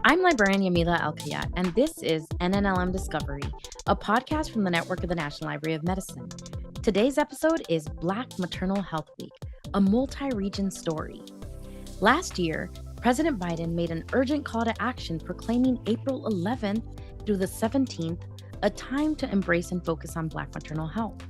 I'm librarian Yamila Al-Kayat, and this is NNLM Discovery, a podcast from the network of the National Library of Medicine. Today's episode is Black Maternal Health Week, a multi-region story. Last year, President Biden made an urgent call to action proclaiming April 11th through the 17th a time to embrace and focus on Black maternal health.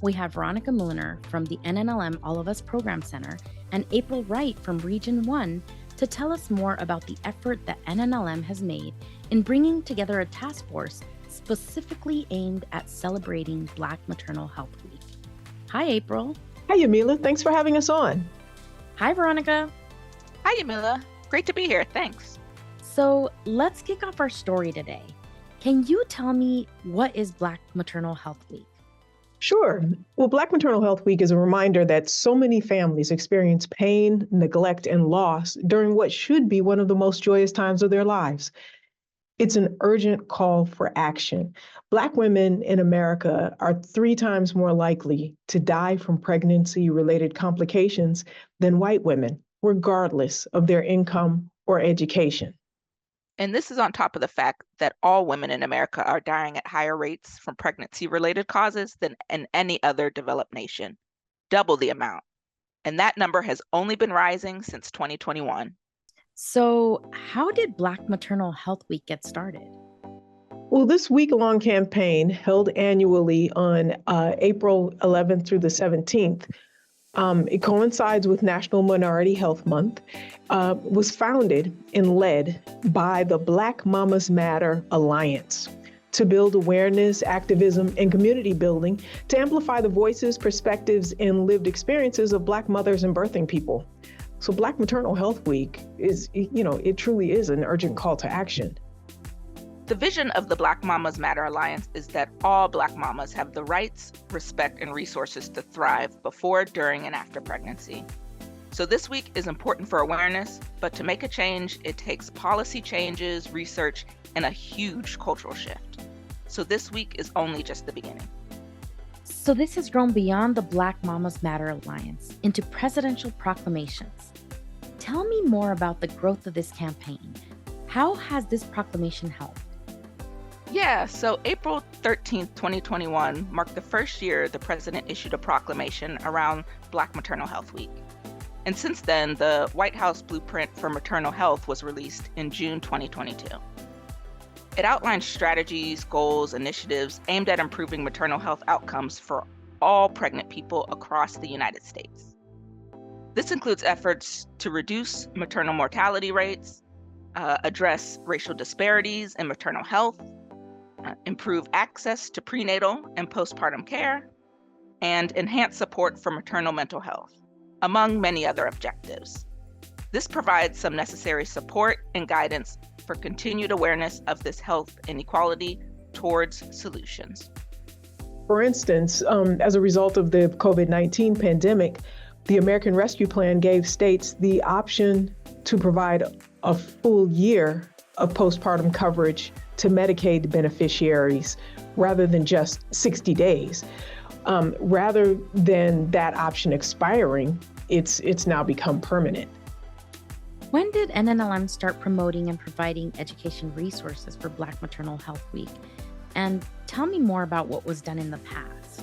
We have Veronica Milliner from the NNLM All of Us Program Center and April Wright from Region 1 to tell us more about the effort that NNLM has made in bringing together a task force specifically aimed at celebrating Black Maternal Health Week. Hi, April. Hi, Yamila. Thanks for having us on. Hi, Veronica. Hi, Yamila. Great to be here. Thanks. So let's kick off our story today. Can you tell me what is Black Maternal Health Week? Sure. Well, Black Maternal Health Week is a reminder that so many families experience pain, neglect, and loss during what should be one of the most joyous times of their lives. It's an urgent call for action. Black women in America are 3 times more likely to die from pregnancy-related complications than white women, regardless of their income or education. And this is on top of the fact that all women in America are dying at higher rates from pregnancy-related causes than in any other developed nation, double the amount. And that number has only been rising since 2021. So how did Black Maternal Health Week get started? Well, this week-long campaign, held annually on April 11th through the 17th, it coincides with National Minority Health Month, was founded and led by the Black Mamas Matter Alliance to build awareness, activism, and community building to amplify the voices, perspectives, and lived experiences of Black mothers and birthing people. So Black Maternal Health Week is, it truly is an urgent call to action. The vision of the Black Mamas Matter Alliance is that all Black mamas have the rights, respect, and resources to thrive before, during, and after pregnancy. So this week is important for awareness, but to make a change, it takes policy changes, research, and a huge cultural shift. So this week is only just the beginning. So this has grown beyond the Black Mamas Matter Alliance into presidential proclamations. Tell me more about the growth of this campaign. How has this proclamation helped? Yeah, so April 13th, 2021 marked the first year the president issued a proclamation around Black Maternal Health Week. And since then, the White House Blueprint for Maternal Health was released in June 2022. It outlines strategies, goals, initiatives aimed at improving maternal health outcomes for all pregnant people across the United States. This includes efforts to reduce maternal mortality rates, address racial disparities in maternal health, improve access to prenatal and postpartum care, and enhance support for maternal mental health, among many other objectives. This provides some necessary support and guidance for continued awareness of this health inequality towards solutions. For instance, as a result of the COVID-19 pandemic, the American Rescue Plan gave states the option to provide a full year of postpartum coverage to Medicaid beneficiaries rather than just 60 days. Rather than that option expiring, it's now become permanent. When did NNLM start promoting and providing education resources for Black Maternal Health Week? And tell me more about what was done in the past.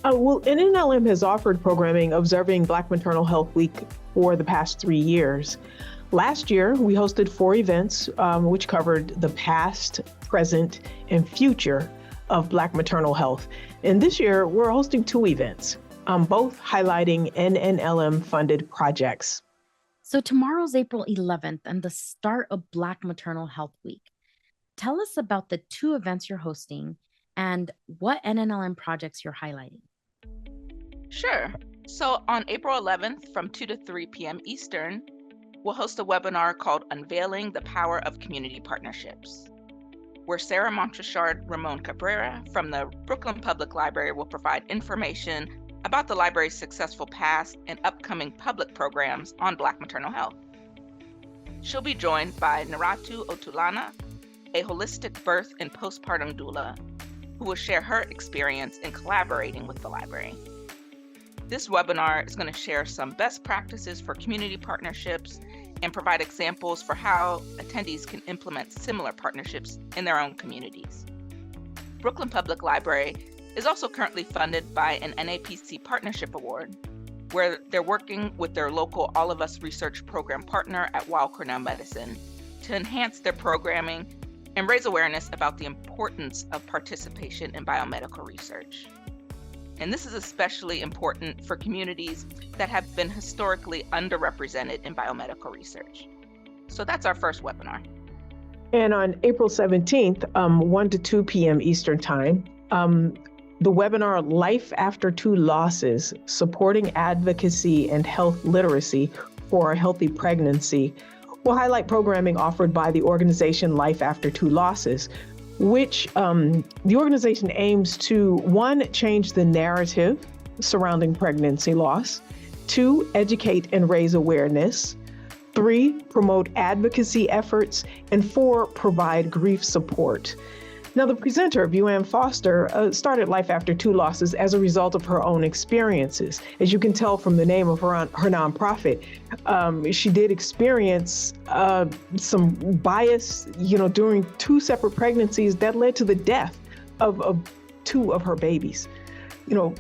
Well, NNLM has offered programming observing Black Maternal Health Week for the past 3 years. Last year, we hosted 4 events, which covered the past, present, and future of Black maternal health. And this year, we're hosting 2 events, both highlighting NNLM-funded projects. So tomorrow's April 11th and the start of Black Maternal Health Week. Tell us about the 2 events you're hosting and what NNLM projects you're highlighting. Sure. So on April 11th from 2 to 3 p.m. Eastern, we'll host a webinar called Unveiling the Power of Community Partnerships, where Sarah Montrachard Ramon Cabrera from the Brooklyn Public Library will provide information about the library's successful past and upcoming public programs on Black maternal health. She'll be joined by Naratu Otulana, a holistic birth and postpartum doula, who will share her experience in collaborating with the library. This webinar is going to share some best practices for community partnerships and provide examples for how attendees can implement similar partnerships in their own communities. Brooklyn Public Library is also currently funded by an NAPC Partnership Award, where they're working with their local All of Us research program partner at Weill Cornell Medicine to enhance their programming and raise awareness about the importance of participation in biomedical research. And this is especially important for communities that have been historically underrepresented in biomedical research. So that's our first webinar. And on April 17th, 1 to 2 p.m. Eastern Time, the webinar Life After 2 Losses, Supporting Advocacy and Health Literacy for a Healthy Pregnancy, will highlight programming offered by the organization Life After 2 Losses, which the organization aims to, 1, change the narrative surrounding pregnancy loss, 2, educate and raise awareness, 3, promote advocacy efforts, and 4, provide grief support. Now, the presenter, Buanne Foster, started Life After 2 Losses as a result of her own experiences. As you can tell from the name of her nonprofit, she did experience some bias, during 2 separate pregnancies that led to the death of 2 of her babies.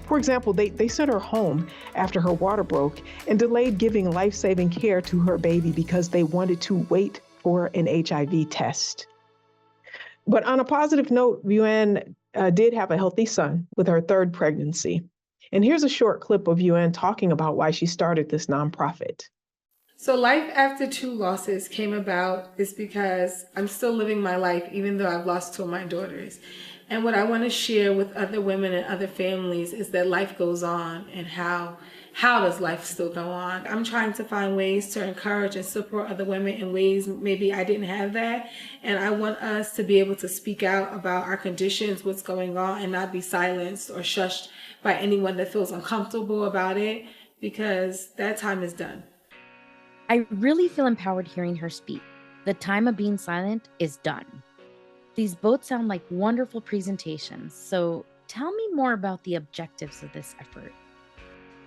For example, they sent her home after her water broke and delayed giving life-saving care to her baby because they wanted to wait for an HIV test. But on a positive note, Buanne did have a healthy son with her 3rd pregnancy. And here's a short clip of Buanne talking about why she started this nonprofit. So Life After 2 Losses came about is because I'm still living my life, even though I've lost 2 of my daughters. And what I want to share with other women and other families is that life goes on, and how does life still go on? I'm trying to find ways to encourage and support other women in ways maybe I didn't have that. And I want us to be able to speak out about our conditions, what's going on, and not be silenced or shushed by anyone that feels uncomfortable about it, because that time is done. I really feel empowered hearing her speak. The time of being silent is done. These both sound like wonderful presentations. So tell me more about the objectives of this effort.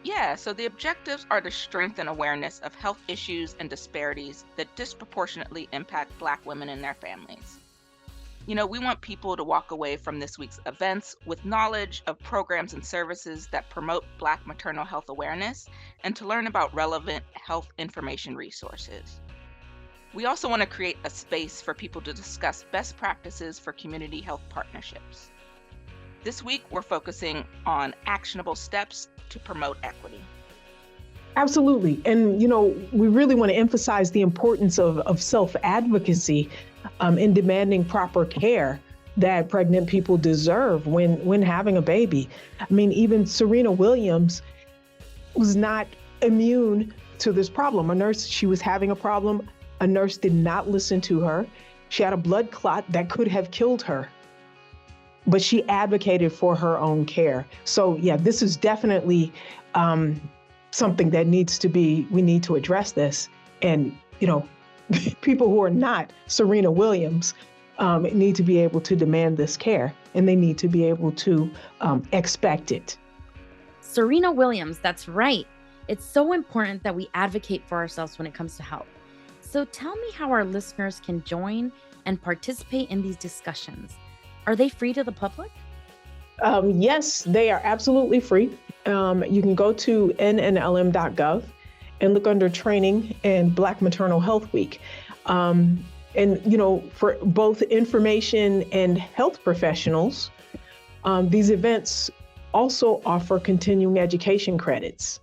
Yeah, so the objectives are to strengthen awareness of health issues and disparities that disproportionately impact Black women and their families. We want people to walk away from this week's events with knowledge of programs and services that promote Black maternal health awareness and to learn about relevant health information resources. We also want to create a space for people to discuss best practices for community health partnerships. This week, we're focusing on actionable steps to promote equity. Absolutely. And, we really want to emphasize the importance of self-advocacy in demanding proper care that pregnant people deserve when having a baby. I mean, even Serena Williams was not immune to this problem. She was having a problem. A nurse did not listen to her. She had a blood clot that could have killed her, but she advocated for her own care. So yeah, this is definitely something that we need to address this. And, people who are not Serena Williams need to be able to demand this care, and they need to be able to expect it. Serena Williams, that's right. It's so important that we advocate for ourselves when it comes to health. So tell me how our listeners can join and participate in these discussions. Are they free to the public? Yes, they are absolutely free. You can go to NNLM.gov and look under Training and Black Maternal Health Week. And, for both information and health professionals, these events also offer continuing education credits.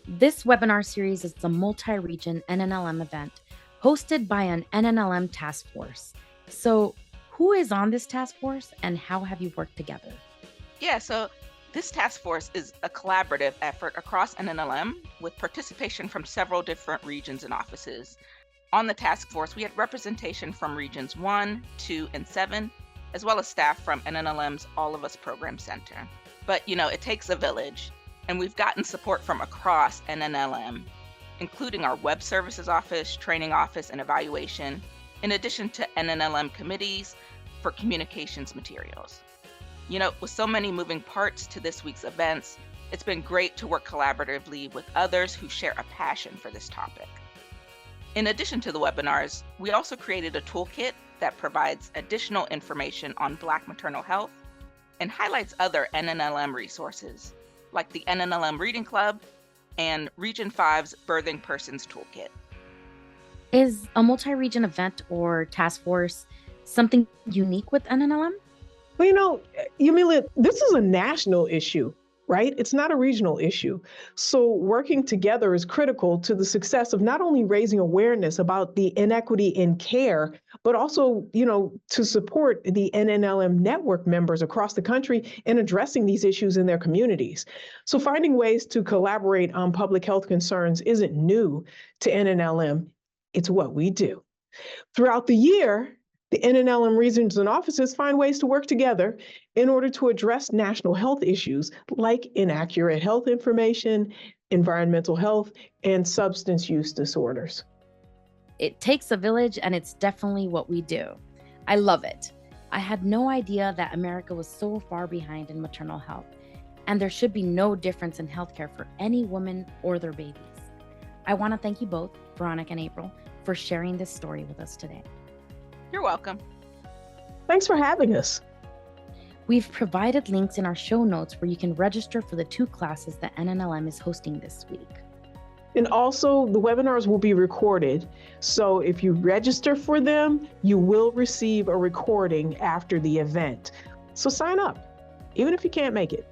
This webinar series is a multi-region NNLM event hosted by an NNLM task force. So who is on this task force and how have you worked together? Yeah, so this task force is a collaborative effort across NNLM with participation from several different regions and offices. On the task force, we had representation from regions 1, 2, and 7, as well as staff from NNLM's All of Us Program Center. But, it takes a village, and we've gotten support from across NNLM, including our Web Services Office, Training Office, and Evaluation, in addition to NNLM committees for communications materials. With so many moving parts to this week's events, it's been great to work collaboratively with others who share a passion for this topic. In addition to the webinars, we also created a toolkit that provides additional information on Black maternal health and highlights other NNLM resources, like the NNLM Reading Club and Region 5's Birthing Persons Toolkit. Is a multi-region event or task force something unique with NNLM? Well, Yamila, this is a national issue, right? It's not a regional issue. So working together is critical to the success of not only raising awareness about the inequity in care, but also, to support the NNLM network members across the country in addressing these issues in their communities. So finding ways to collaborate on public health concerns isn't new to NNLM. It's what we do. Throughout the year, the NNLM regions and offices find ways to work together in order to address national health issues like inaccurate health information, environmental health, and substance use disorders. It takes a village, and it's definitely what we do. I love it. I had no idea that America was so far behind in maternal health, and there should be no difference in healthcare for any woman or their babies. I want to thank you both, Veronica and April, for sharing this story with us today. You're welcome. Thanks for having us. We've provided links in our show notes where you can register for the 2 classes that NNLM is hosting this week. And also, the webinars will be recorded. So if you register for them, you will receive a recording after the event. So sign up, even if you can't make it.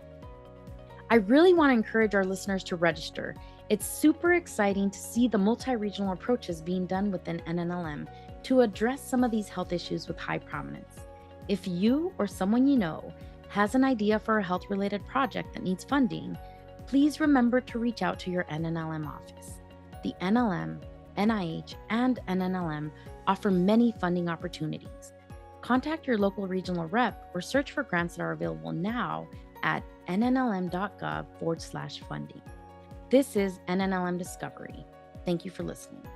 I really want to encourage our listeners to register. It's super exciting to see the multi-regional approaches being done within NNLM to address some of these health issues with high prominence. If you or someone you know has an idea for a health-related project that needs funding, please remember to reach out to your NNLM office. The NLM, NIH, and NNLM offer many funding opportunities. Contact your local regional rep or search for grants that are available now at nnlm.gov/funding. This is NNLM Discovery. Thank you for listening.